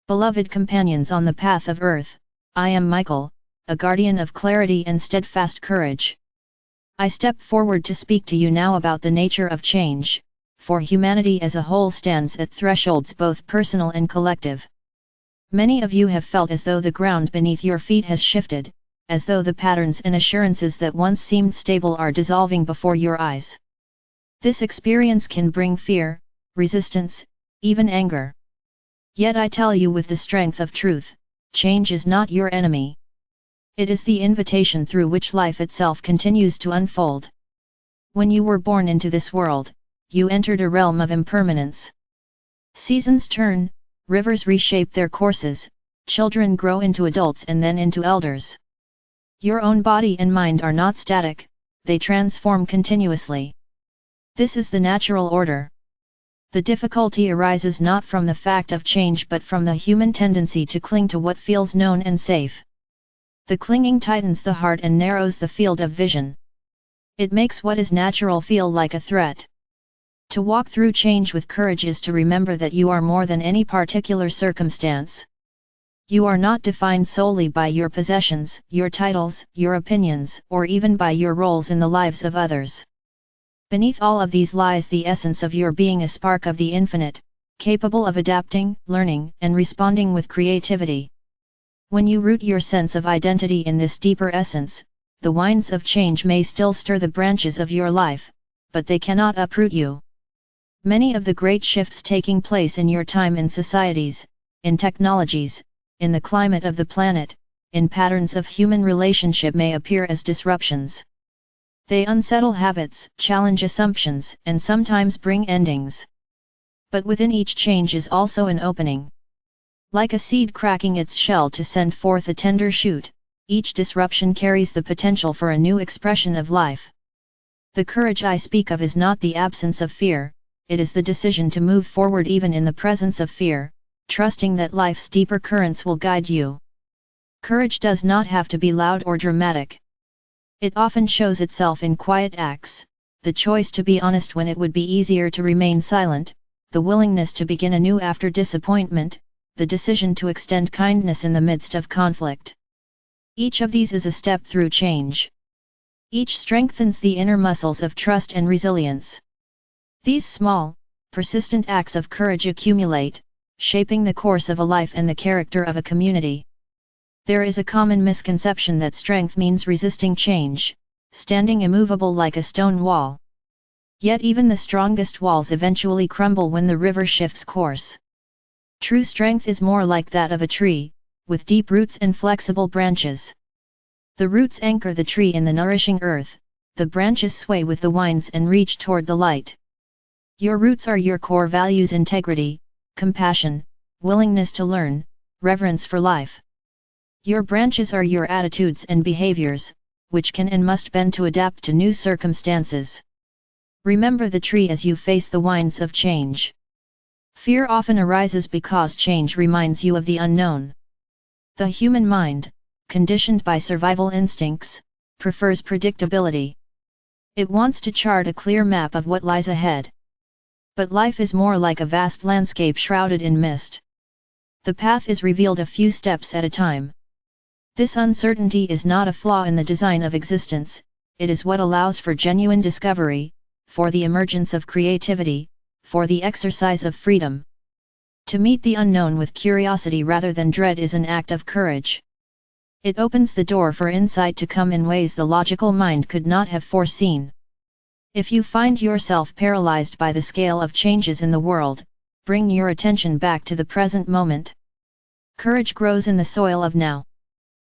Beloved companions on the path of earth, I am Michael, a guardian of clarity and steadfast courage. I step forward to speak to you now about the nature of change, for humanity as a whole stands at thresholds both personal and collective. Many of you have felt as though the ground beneath your feet has shifted, as though the patterns and assurances that once seemed stable are dissolving before your eyes. This experience can bring fear, resistance, even anger. Yet I tell you with the strength of truth, change is not your enemy. It is the invitation through which life itself continues to unfold. When you were born into this world, you entered a realm of impermanence. Seasons turn, rivers reshape their courses, children grow into adults and then into elders. Your own body and mind are not static, they transform continuously. This is the natural order. The difficulty arises not from the fact of change but from the human tendency to cling to what feels known and safe. The clinging tightens the heart and narrows the field of vision. It makes what is natural feel like a threat. To walk through change with courage is to remember that you are more than any particular circumstance. You are not defined solely by your possessions, your titles, your opinions, or even by your roles in the lives of others. Beneath all of these lies the essence of your being, a spark of the infinite, capable of adapting, learning, and responding with creativity. When you root your sense of identity in this deeper essence, the winds of change may still stir the branches of your life, but they cannot uproot you. Many of the great shifts taking place in your time in societies, in technologies, in the climate of the planet, in patterns of human relationship may appear as disruptions. They unsettle habits, challenge assumptions, and sometimes bring endings. But within each change is also an opening. Like a seed cracking its shell to send forth a tender shoot, each disruption carries the potential for a new expression of life. The courage I speak of is not the absence of fear, it is the decision to move forward even in the presence of fear, trusting that life's deeper currents will guide you. Courage does not have to be loud or dramatic. It often shows itself in quiet acts, the choice to be honest when it would be easier to remain silent, the willingness to begin anew after disappointment, the decision to extend kindness in the midst of conflict. Each of these is a step through change. Each strengthens the inner muscles of trust and resilience. These small, persistent acts of courage accumulate, shaping the course of a life and the character of a community. There is a common misconception that strength means resisting change, standing immovable like a stone wall. Yet even the strongest walls eventually crumble when the river shifts course. True strength is more like that of a tree, with deep roots and flexible branches. The roots anchor the tree in the nourishing earth, the branches sway with the winds and reach toward the light. Your roots are your core values: integrity, compassion, willingness to learn, reverence for life. Your branches are your attitudes and behaviors, which can and must bend to adapt to new circumstances. Remember the tree as you face the winds of change. Fear often arises because change reminds you of the unknown. The human mind, conditioned by survival instincts, prefers predictability. It wants to chart a clear map of what lies ahead. But life is more like a vast landscape shrouded in mist. The path is revealed a few steps at a time. This uncertainty is not a flaw in the design of existence, it is what allows for genuine discovery, for the emergence of creativity, for the exercise of freedom. To meet the unknown with curiosity rather than dread is an act of courage. It opens the door for insight to come in ways the logical mind could not have foreseen. If you find yourself paralyzed by the scale of changes in the world, bring your attention back to the present moment. Courage grows in the soil of now.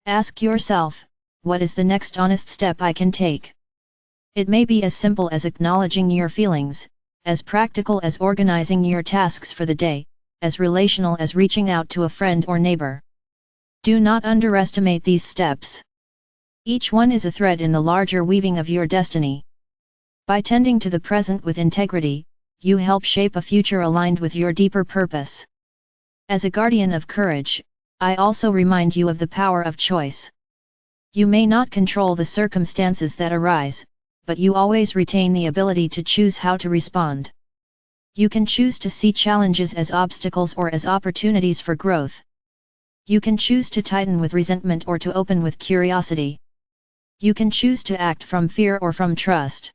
Ask yourself, what is the next honest step I can take? It may be as simple as acknowledging your feelings, as practical as organizing your tasks for the day, as relational as reaching out to a friend or neighbor. Do not underestimate these steps. Each one is a thread in the larger weaving of your destiny. By tending to the present with integrity, you help shape a future aligned with your deeper purpose. As a guardian of courage, I also remind you of the power of choice. You may not control the circumstances that arise, but you always retain the ability to choose how to respond. You can choose to see challenges as obstacles or as opportunities for growth. You can choose to tighten with resentment or to open with curiosity. You can choose to act from fear or from trust.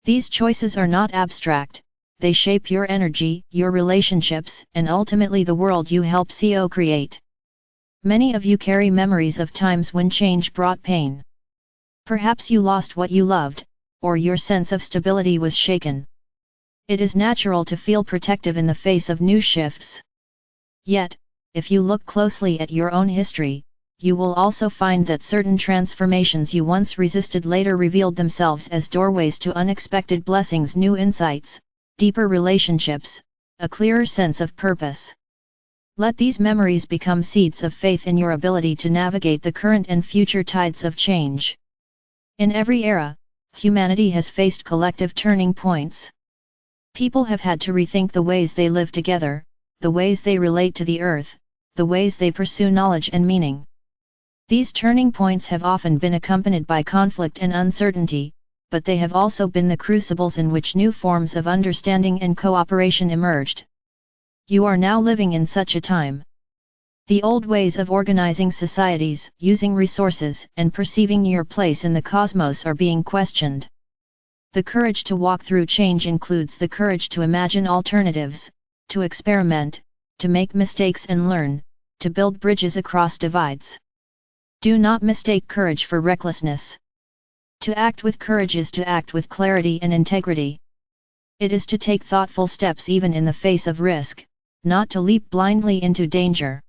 These choices are not abstract, they shape your energy, your relationships, and ultimately the world you help co-create. Many of you carry memories of times when change brought pain. Perhaps you lost what you loved, or your sense of stability was shaken. It is natural to feel protective in the face of new shifts. Yet, if you look closely at your own history, you will also find that certain transformations you once resisted later revealed themselves as doorways to unexpected blessings, new insights, deeper relationships, a clearer sense of purpose. Let these memories become seeds of faith in your ability to navigate the current and future tides of change. In every era, humanity has faced collective turning points. People have had to rethink the ways they live together, the ways they relate to the earth, the ways they pursue knowledge and meaning. These turning points have often been accompanied by conflict and uncertainty, but they have also been the crucibles in which new forms of understanding and cooperation emerged. You are now living in such a time. The old ways of organizing societies, using resources, and perceiving your place in the cosmos are being questioned. The courage to walk through change includes the courage to imagine alternatives, to experiment, to make mistakes and learn, to build bridges across divides. Do not mistake courage for recklessness. To act with courage is to act with clarity and integrity. It is to take thoughtful steps even in the face of risk, not to leap blindly into danger.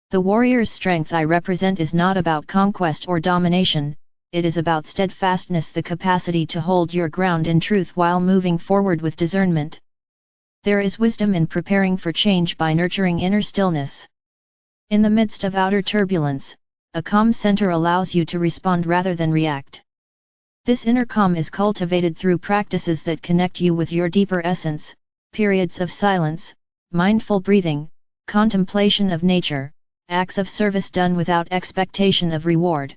The warrior's strength I represent is not about conquest or domination, it is about steadfastness, the capacity to hold your ground in truth while moving forward with discernment. There is wisdom in preparing for change by nurturing inner stillness. In the midst of outer turbulence, a calm center allows you to respond rather than react. This inner calm is cultivated through practices that connect you with your deeper essence, periods of silence, mindful breathing, contemplation of nature, acts of service done without expectation of reward.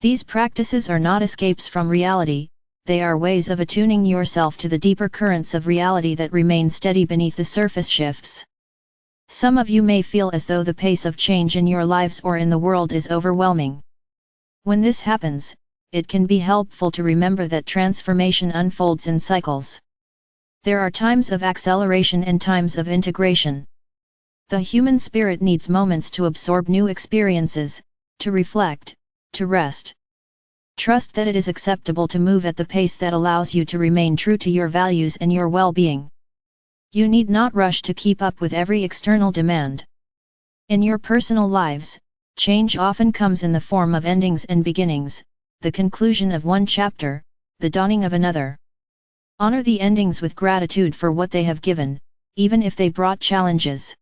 These practices are not escapes from reality, they are ways of attuning yourself to the deeper currents of reality that remain steady beneath the surface shifts. Some of you may feel as though the pace of change in your lives or in the world is overwhelming. When this happens, it can be helpful to remember that transformation unfolds in cycles. There are times of acceleration and times of integration. The human spirit needs moments to absorb new experiences, to reflect, to rest. Trust that it is acceptable to move at the pace that allows you to remain true to your values and your well-being. You need not rush to keep up with every external demand. In your personal lives, change often comes in the form of endings and beginnings, the conclusion of one chapter, the dawning of another. Honor the endings with gratitude for what they have given, even if they brought challenges.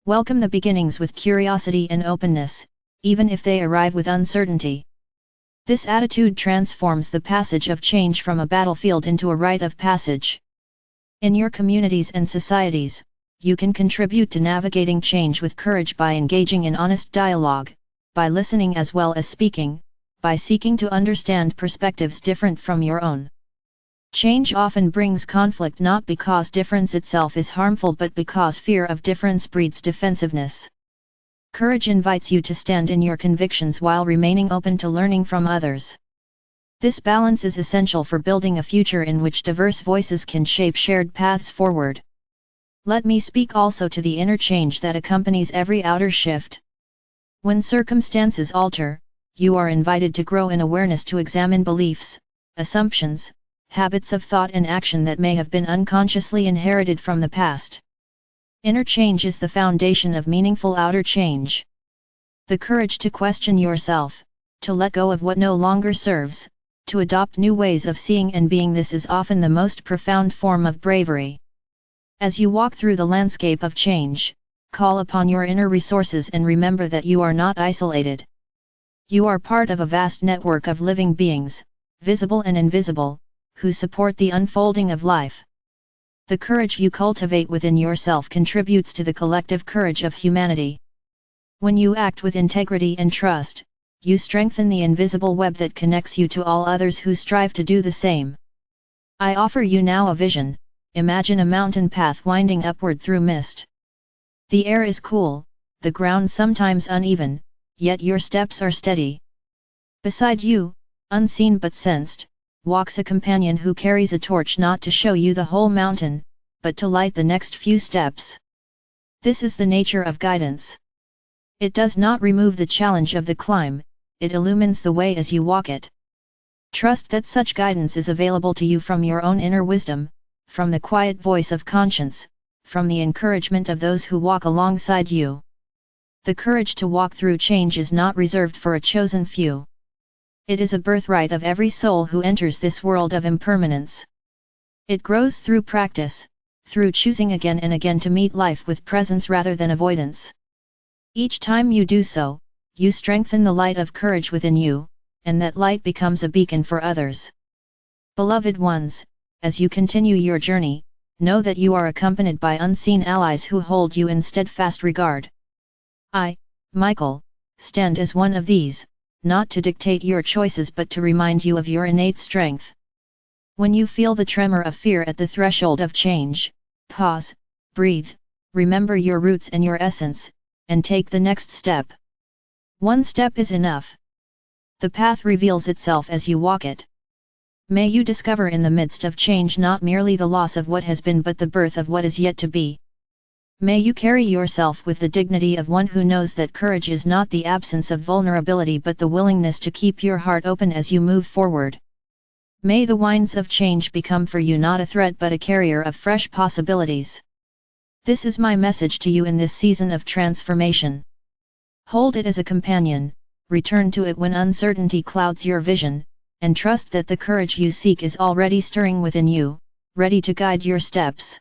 Welcome the beginnings with curiosity and openness, even if they arrive with uncertainty. This attitude transforms the passage of change from a battlefield into a rite of passage. In your communities and societies, you can contribute to navigating change with courage by engaging in honest dialogue, by listening as well as speaking, by seeking to understand perspectives different from your own. Change often brings conflict not because difference itself is harmful but because fear of difference breeds defensiveness. Courage invites you to stand in your convictions while remaining open to learning from others. This balance is essential for building a future in which diverse voices can shape shared paths forward. Let me speak also to the inner change that accompanies every outer shift. When circumstances alter, you are invited to grow in awareness, to examine beliefs, assumptions, habits of thought and action that may have been unconsciously inherited from the past. Inner change is the foundation of meaningful outer change. The courage to question yourself, to let go of what no longer serves, to adopt new ways of seeing and being, this is often the most profound form of bravery. As you walk through the landscape of change, call upon your inner resources and remember that you are not isolated. You are part of a vast network of living beings, visible and invisible, who support the unfolding of life. The courage you cultivate within yourself contributes to the collective courage of humanity. When you act with integrity and trust, you strengthen the invisible web that connects you to all others who strive to do the same. I offer you now a vision, imagine a mountain path winding upward through mist. The air is cool, the ground sometimes uneven, yet your steps are steady. Beside you, unseen but sensed, walks a companion who carries a torch not to show you the whole mountain, but to light the next few steps. This is the nature of guidance. It does not remove the challenge of the climb, it illumines the way as you walk it. Trust that such guidance is available to you from your own inner wisdom, from the quiet voice of conscience, from the encouragement of those who walk alongside you. The courage to walk through change is not reserved for a chosen few. It is a birthright of every soul who enters this world of impermanence. It grows through practice, through choosing again and again to meet life with presence rather than avoidance. Each time you do so, you strengthen the light of courage within you, and that light becomes a beacon for others. Beloved ones, as you continue your journey, know that you are accompanied by unseen allies who hold you in steadfast regard. I, Michael, stand as one of these, not to dictate your choices but to remind you of your innate strength. When you feel the tremor of fear at the threshold of change, pause, breathe, remember your roots and your essence, and take the next step. One step is enough. The path reveals itself as you walk it. May you discover in the midst of change not merely the loss of what has been but the birth of what is yet to be. May you carry yourself with the dignity of one who knows that courage is not the absence of vulnerability but the willingness to keep your heart open as you move forward. May the winds of change become for you not a threat but a carrier of fresh possibilities. This is my message to you in this season of transformation. Hold it as a companion, return to it when uncertainty clouds your vision, and trust that the courage you seek is already stirring within you, ready to guide your steps.